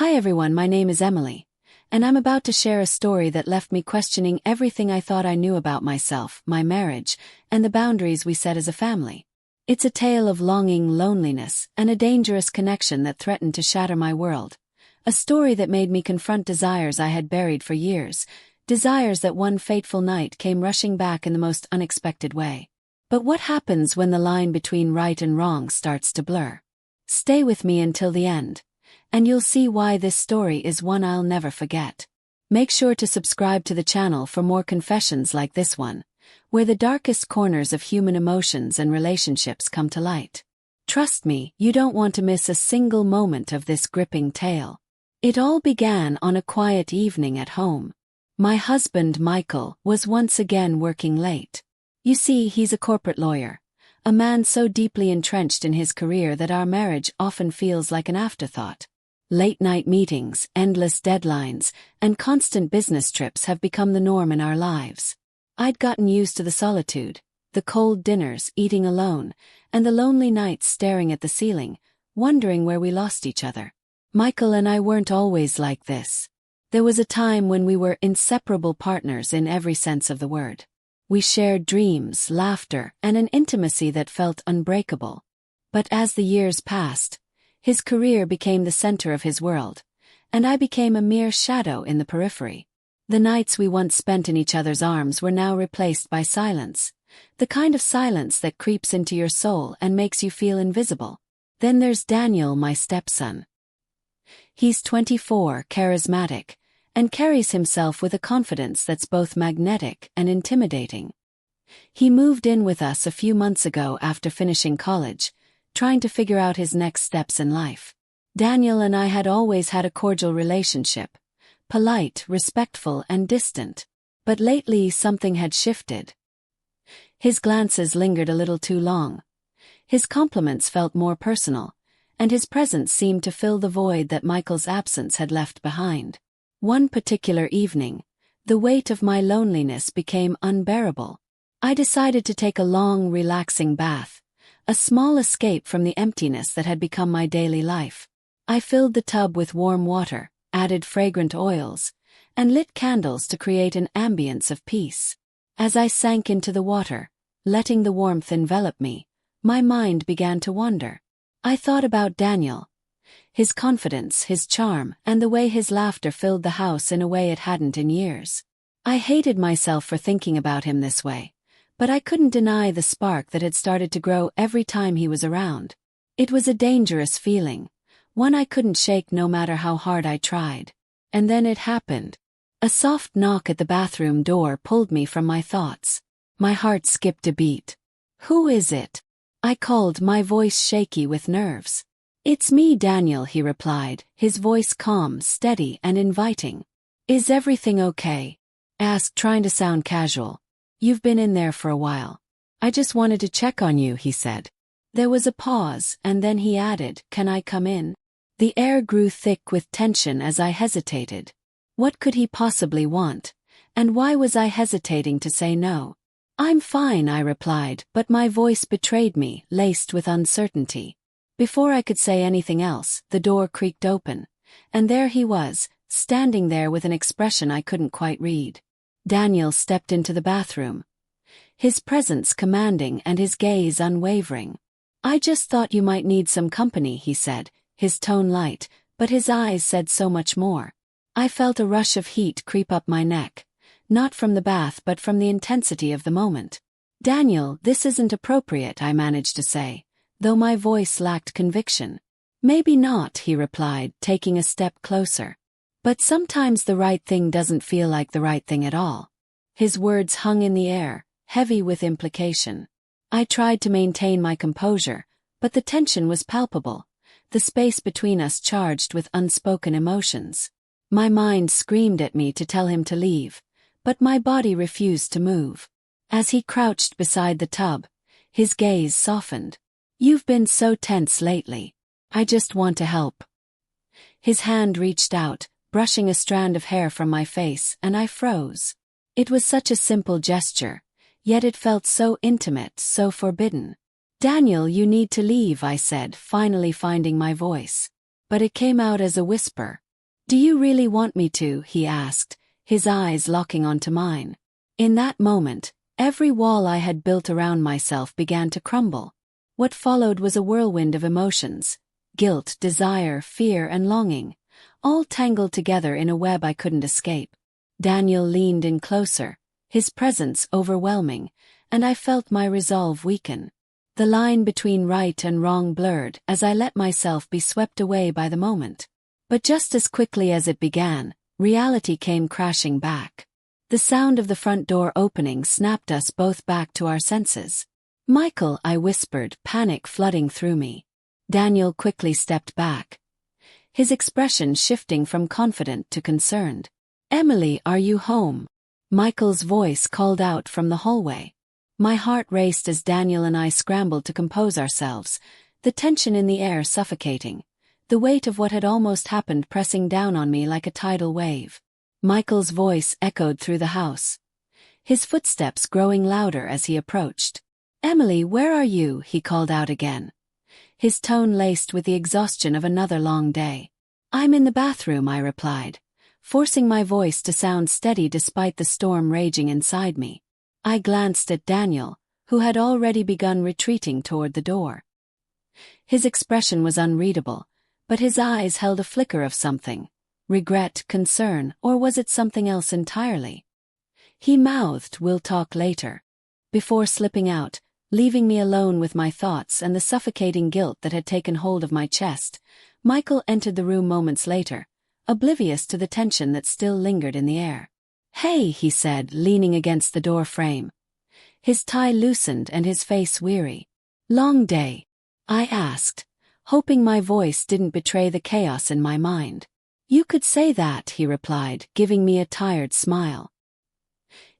Hi everyone, my name is Emily, and I'm about to share a story that left me questioning everything I thought I knew about myself, my marriage, and the boundaries we set as a family. It's a tale of longing, loneliness, and a dangerous connection that threatened to shatter my world. A story that made me confront desires I had buried for years, desires that one fateful night came rushing back in the most unexpected way. But what happens when the line between right and wrong starts to blur? Stay with me until the end, and you'll see why this story is one I'll never forget. Make sure to subscribe to the channel for more confessions like this one, where the darkest corners of human emotions and relationships come to light. Trust me, you don't want to miss a single moment of this gripping tale. It all began on a quiet evening at home. My husband, Michael, was once again working late. You see, he's a corporate lawyer, a man so deeply entrenched in his career that our marriage often feels like an afterthought. Late-night meetings, endless deadlines, and constant business trips have become the norm in our lives. I'd gotten used to the solitude, the cold dinners, eating alone, and the lonely nights staring at the ceiling, wondering where we lost each other. Michael and I weren't always like this. There was a time when we were inseparable partners in every sense of the word. We shared dreams, laughter, and an intimacy that felt unbreakable. But as the years passed, his career became the center of his world, and I became a mere shadow in the periphery. The nights we once spent in each other's arms were now replaced by silence, the kind of silence that creeps into your soul and makes you feel invisible. Then there's Daniel, my stepson. He's 24, charismatic, and carries himself with a confidence that's both magnetic and intimidating. He moved in with us a few months ago after finishing college, trying to figure out his next steps in life. Daniel and I had always had a cordial relationship, polite, respectful, and distant. But lately something had shifted. His glances lingered a little too long. His compliments felt more personal, and his presence seemed to fill the void that Michael's absence had left behind. One particular evening, the weight of my loneliness became unbearable. I decided to take a long, relaxing bath, a small escape from the emptiness that had become my daily life. I filled the tub with warm water, added fragrant oils, and lit candles to create an ambience of peace. As I sank into the water, letting the warmth envelop me, my mind began to wander. I thought about Daniel, his confidence, his charm, and the way his laughter filled the house in a way it hadn't in years. I hated myself for thinking about him this way, but I couldn't deny the spark that had started to grow every time he was around. It was a dangerous feeling, one I couldn't shake no matter how hard I tried. And then it happened. A soft knock at the bathroom door pulled me from my thoughts. My heart skipped a beat. "Who is it?" I called, my voice shaky with nerves. "It's me, Daniel," he replied, his voice calm, steady, and inviting. "Is everything okay?" I asked, trying to sound casual. "You've been in there for a while. I just wanted to check on you," he said. There was a pause, and then he added, "Can I come in?" The air grew thick with tension as I hesitated. What could he possibly want, and why was I hesitating to say no? "I'm fine," I replied, but my voice betrayed me, laced with uncertainty. Before I could say anything else, the door creaked open, and there he was, standing there with an expression I couldn't quite read. Daniel stepped into the bathroom, his presence commanding and his gaze unwavering. "I just thought you might need some company," he said, his tone light, but his eyes said so much more. I felt a rush of heat creep up my neck, not from the bath but from the intensity of the moment. "Daniel, this isn't appropriate," I managed to say, though my voice lacked conviction. "Maybe not," he replied, taking a step closer. "But sometimes the right thing doesn't feel like the right thing at all." His words hung in the air, heavy with implication. I tried to maintain my composure, but the tension was palpable, the space between us charged with unspoken emotions. My mind screamed at me to tell him to leave, but my body refused to move. As he crouched beside the tub, his gaze softened. "You've been so tense lately. I just want to help." His hand reached out, brushing a strand of hair from my face, and I froze. It was such a simple gesture, yet it felt so intimate, so forbidden. "Daniel, you need to leave," I said, finally finding my voice. But it came out as a whisper, "Do you really want me to?" he asked, his eyes locking onto mine. In that moment, every wall I had built around myself began to crumble. What followed was a whirlwind of emotions: guilt, desire, fear, and longing, all tangled together in a web I couldn't escape. Daniel leaned in closer, his presence overwhelming, and I felt my resolve weaken. The line between right and wrong blurred as I let myself be swept away by the moment. But just as quickly as it began, reality came crashing back. The sound of the front door opening snapped us both back to our senses. "Michael," I whispered, panic flooding through me. Daniel quickly stepped back, his expression shifting from confident to concerned. "Emily, are you home?" Michael's voice called out from the hallway. My heart raced as Daniel and I scrambled to compose ourselves, the tension in the air suffocating, the weight of what had almost happened pressing down on me like a tidal wave. Michael's voice echoed through the house, his footsteps growing louder as he approached. "Emily, where are you?" he called out again, his tone laced with the exhaustion of another long day. "I'm in the bathroom," I replied, forcing my voice to sound steady despite the storm raging inside me. I glanced at Daniel, who had already begun retreating toward the door. His expression was unreadable, but his eyes held a flicker of something: regret, concern, or was it something else entirely? He mouthed, "We'll talk later," before slipping out, leaving me alone with my thoughts and the suffocating guilt that had taken hold of my chest. Michael entered the room moments later, oblivious to the tension that still lingered in the air. "Hey," he said, leaning against the door frame, his tie loosened and his face weary. "Long day?" I asked, hoping my voice didn't betray the chaos in my mind. "You could say that," he replied, giving me a tired smile.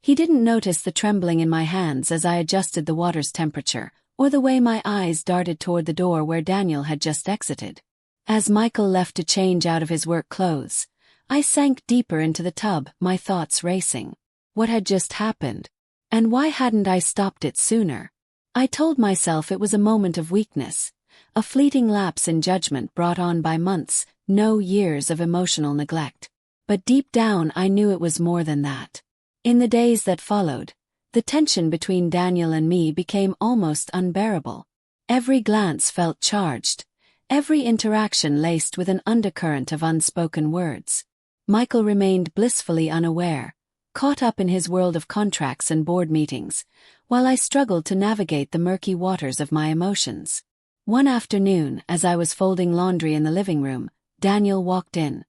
He didn't notice the trembling in my hands as I adjusted the water's temperature, or the way my eyes darted toward the door where Daniel had just exited. As Michael left to change out of his work clothes, I sank deeper into the tub, my thoughts racing. What had just happened? And why hadn't I stopped it sooner? I told myself it was a moment of weakness, a fleeting lapse in judgment brought on by months, no years of emotional neglect. But deep down I knew it was more than that. In the days that followed, the tension between Daniel and me became almost unbearable. Every glance felt charged, every interaction laced with an undercurrent of unspoken words. Michael remained blissfully unaware, caught up in his world of contracts and board meetings, while I struggled to navigate the murky waters of my emotions. One afternoon, as I was folding laundry in the living room, Daniel walked in,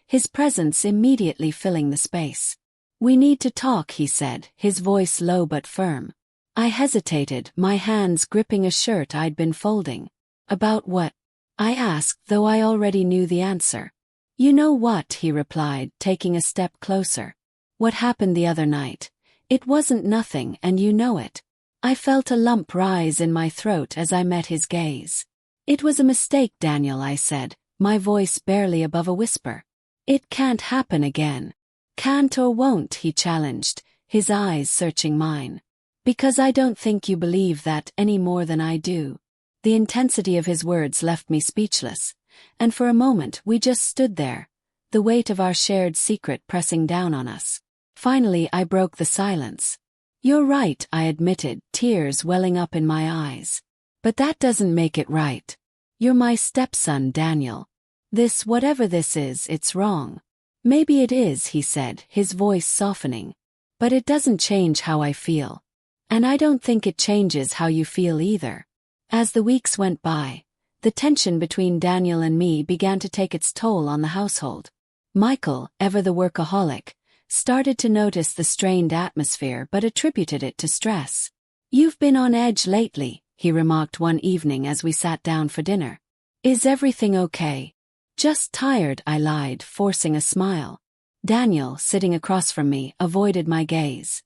his presence immediately filling the space. "We need to talk," he said, his voice low but firm. I hesitated, my hands gripping a shirt I'd been folding. "About what?" I asked, though I already knew the answer. "You know what," he replied, taking a step closer. "What happened the other night. It wasn't nothing, and you know it." I felt a lump rise in my throat as I met his gaze. "It was a mistake, Daniel," I said, my voice barely above a whisper. "It can't happen again." "Can't or won't?" he challenged, his eyes searching mine. "Because I don't think you believe that any more than I do." The intensity of his words left me speechless, and for a moment we just stood there, the weight of our shared secret pressing down on us. Finally I broke the silence. "You're right," I admitted, tears welling up in my eyes. "But that doesn't make it right. You're my stepson, Daniel. This, whatever this is, it's wrong." "Maybe it is," he said, his voice softening. "But it doesn't change how I feel. And I don't think it changes how you feel either." As the weeks went by, the tension between Daniel and me began to take its toll on the household. Michael, ever the workaholic, started to notice the strained atmosphere but attributed it to stress. "You've been on edge lately," he remarked one evening as we sat down for dinner. "Is everything okay?" "Just tired," I lied, forcing a smile. Daniel, sitting across from me, avoided my gaze,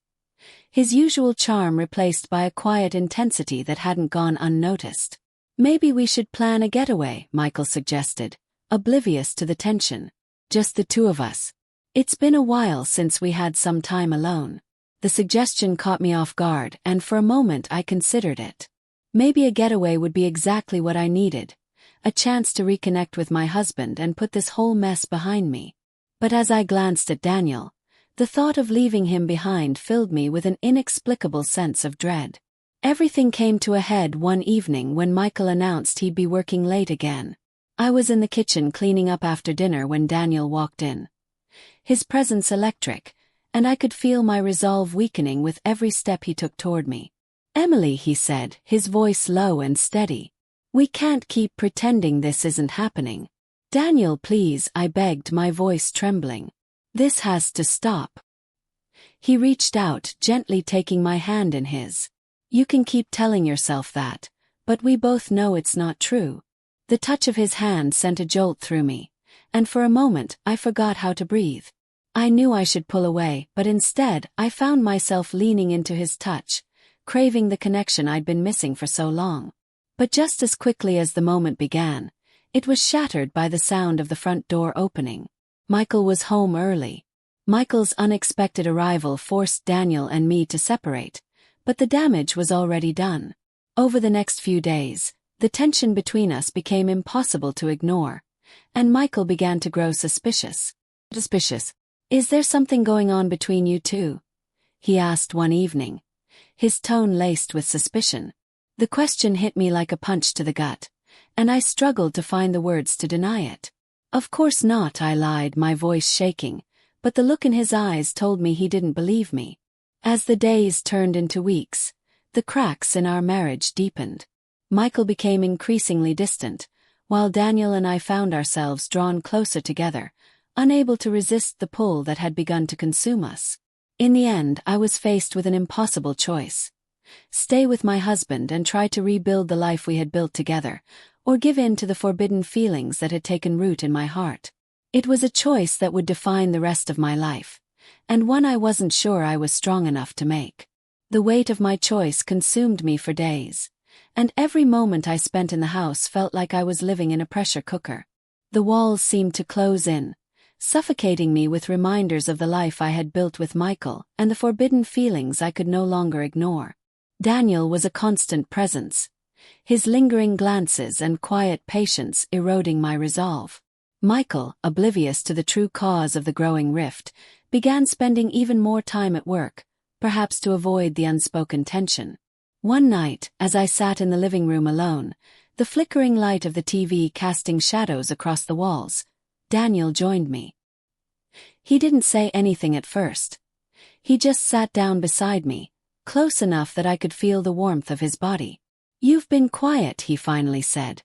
his usual charm replaced by a quiet intensity that hadn't gone unnoticed. "Maybe we should plan a getaway," Michael suggested, oblivious to the tension. "Just the two of us. It's been a while since we had some time alone." The suggestion caught me off guard, and for a moment I considered it. Maybe a getaway would be exactly what I needed, a chance to reconnect with my husband and put this whole mess behind me. But as I glanced at Daniel, the thought of leaving him behind filled me with an inexplicable sense of dread. Everything came to a head one evening when Michael announced he'd be working late again. I was in the kitchen cleaning up after dinner when Daniel walked in. His presence electric, and I could feel my resolve weakening with every step he took toward me. "Emily," he said, his voice low and steady. "We can't keep pretending this isn't happening. Daniel, please," I begged, my voice trembling. "This has to stop." He reached out, gently taking my hand in his. "You can keep telling yourself that, but we both know it's not true." The touch of his hand sent a jolt through me, and for a moment I forgot how to breathe. I knew I should pull away, but instead I found myself leaning into his touch, craving the connection I'd been missing for so long. But just as quickly as the moment began, it was shattered by the sound of the front door opening. Michael was home early. Michael's unexpected arrival forced Daniel and me to separate, but the damage was already done. Over the next few days, the tension between us became impossible to ignore, and Michael began to grow suspicious. "Suspicious? Is there something going on between you two?" he asked one evening, his tone laced with suspicion. The question hit me like a punch to the gut, and I struggled to find the words to deny it. "Of course not," I lied, my voice shaking, but the look in his eyes told me he didn't believe me. As the days turned into weeks, the cracks in our marriage deepened. Michael became increasingly distant, while Daniel and I found ourselves drawn closer together, unable to resist the pull that had begun to consume us. In the end, I was faced with an impossible choice. Stay with my husband and try to rebuild the life we had built together, or give in to the forbidden feelings that had taken root in my heart. It was a choice that would define the rest of my life, and one I wasn't sure I was strong enough to make. The weight of my choice consumed me for days, and every moment I spent in the house felt like I was living in a pressure cooker. The walls seemed to close in, suffocating me with reminders of the life I had built with Michael and the forbidden feelings I could no longer ignore. Daniel was a constant presence, his lingering glances and quiet patience eroding my resolve. Michael, oblivious to the true cause of the growing rift, began spending even more time at work, perhaps to avoid the unspoken tension. One night, as I sat in the living room alone, the flickering light of the TV casting shadows across the walls, Daniel joined me. He didn't say anything at first. He just sat down beside me, close enough that I could feel the warmth of his body. "You've been quiet," he finally said,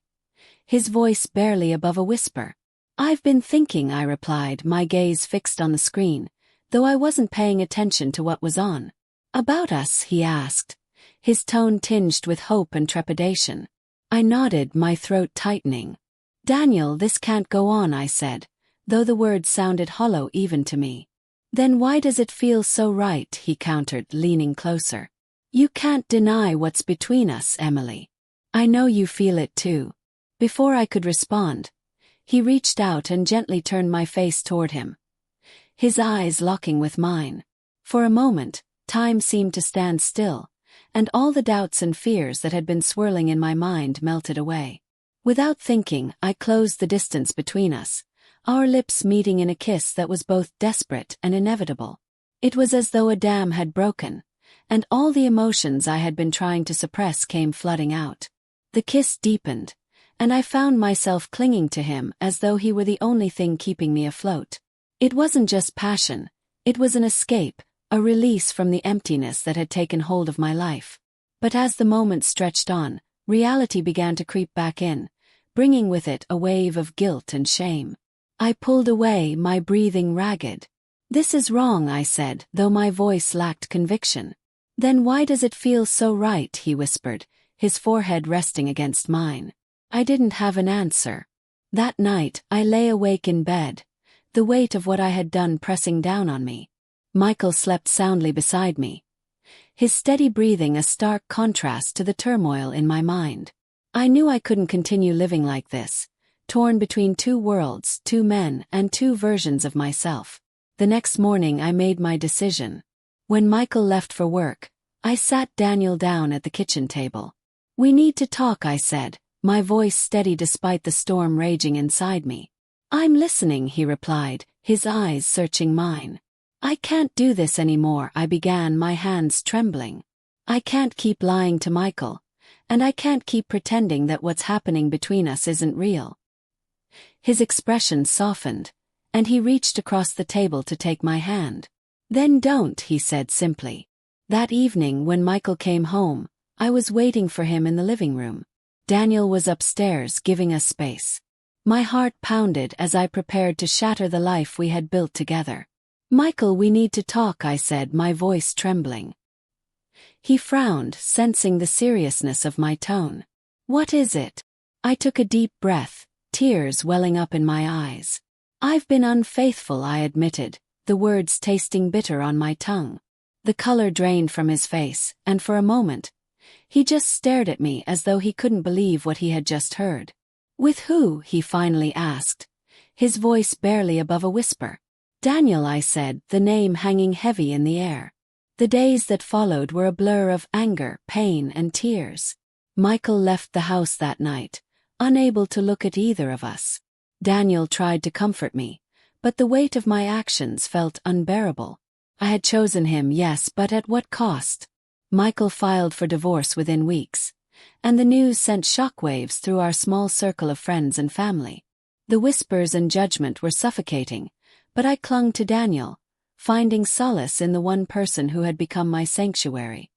his voice barely above a whisper. "I've been thinking," I replied, my gaze fixed on the screen, though I wasn't paying attention to what was on. "About us?" he asked, his tone tinged with hope and trepidation. I nodded, my throat tightening. "Daniel, this can't go on," I said, though the words sounded hollow even to me. "Then why does it feel so right?" he countered, leaning closer. "You can't deny what's between us, Emily. I know you feel it too." Before I could respond, he reached out and gently turned my face toward him, his eyes locking with mine. For a moment, time seemed to stand still, and all the doubts and fears that had been swirling in my mind melted away. Without thinking, I closed the distance between us, our lips meeting in a kiss that was both desperate and inevitable. It was as though a dam had broken, and all the emotions I had been trying to suppress came flooding out. The kiss deepened, and I found myself clinging to him as though he were the only thing keeping me afloat. It wasn't just passion, it was an escape, a release from the emptiness that had taken hold of my life. But as the moment stretched on, reality began to creep back in, bringing with it a wave of guilt and shame. I pulled away, my breathing ragged. "This is wrong," I said, though my voice lacked conviction. "Then why does it feel so right?" he whispered, his forehead resting against mine. I didn't have an answer. That night, I lay awake in bed, the weight of what I had done pressing down on me. Michael slept soundly beside me, his steady breathing a stark contrast to the turmoil in my mind. I knew I couldn't continue living like this, torn between two worlds, two men, and two versions of myself. The next morning I made my decision. When Michael left for work, I sat Daniel down at the kitchen table. "We need to talk," I said, my voice steady despite the storm raging inside me. "I'm listening," he replied, his eyes searching mine. "I can't do this anymore," I began, my hands trembling. "I can't keep lying to Michael, and I can't keep pretending that what's happening between us isn't real." His expression softened, and he reached across the table to take my hand. "Then don't," he said simply. That evening when Michael came home, I was waiting for him in the living room. Daniel was upstairs giving us space. My heart pounded as I prepared to shatter the life we had built together. "Michael, we need to talk," I said, my voice trembling. He frowned, sensing the seriousness of my tone. "What is it?" I took a deep breath, tears welling up in my eyes. "I've been unfaithful," I admitted, the words tasting bitter on my tongue. The color drained from his face, and for a moment, he just stared at me as though he couldn't believe what he had just heard. "With who?" he finally asked, his voice barely above a whisper. "Daniel," I said, the name hanging heavy in the air. The days that followed were a blur of anger, pain, and tears. Michael left the house that night, unable to look at either of us. Daniel tried to comfort me, but the weight of my actions felt unbearable. I had chosen him, yes, but at what cost? Michael filed for divorce within weeks, and the news sent shockwaves through our small circle of friends and family. The whispers and judgment were suffocating, but I clung to Daniel, finding solace in the one person who had become my sanctuary.